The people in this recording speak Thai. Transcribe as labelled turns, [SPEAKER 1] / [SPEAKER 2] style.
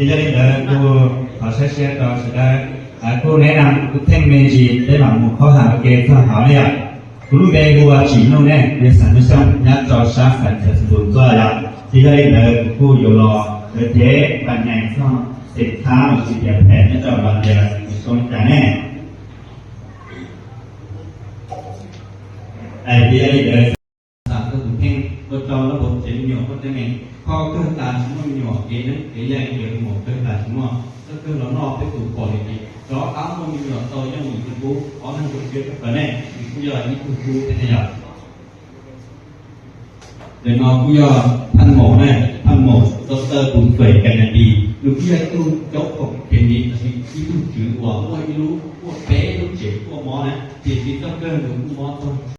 [SPEAKER 1] thì cho nên là cô họ sẽ cho côแนะนำทุกเทคโนโลยีได้หลังมุขข้อหาเกณฑ์ข้อหาเนี่ยคุณรู้ได้กูว่าจีนโน่นเนี่ยเรียนสารวิชานักจอชาสันเสริญตัวละที่จะได้เลยผู้อยู่รอเจ๊ปัญญาข้อสินค้าสินค้าแผนนักจอบางอย่างสนใจแน่ไอ้ที่จะได้เลยสารก็ถูกเพ่งตัวจอระบบเสียงหยอกก็จะไงข้อเครื่องตาชิ้นมันหยอกเกณฑ์นั้นเกณฑ์ใหญ่เกี่ยวกับหมวกเครื่องตาชิ้นว่าก็คือเรานอกไปถูกปล่อยอีกđó áo không bị nhỏ tôi trong những cái bố có năng lực kia các này thì bây giờ những cái bố thế này để nó bây giờ thân mổ này thân mổ doctor cũng phải cái này đi lúc bây giờ tôi chốt một cái gì thì cái chữ của mỗi cái lú của bé lúc trẻ của món này thì doctor cũng món thôi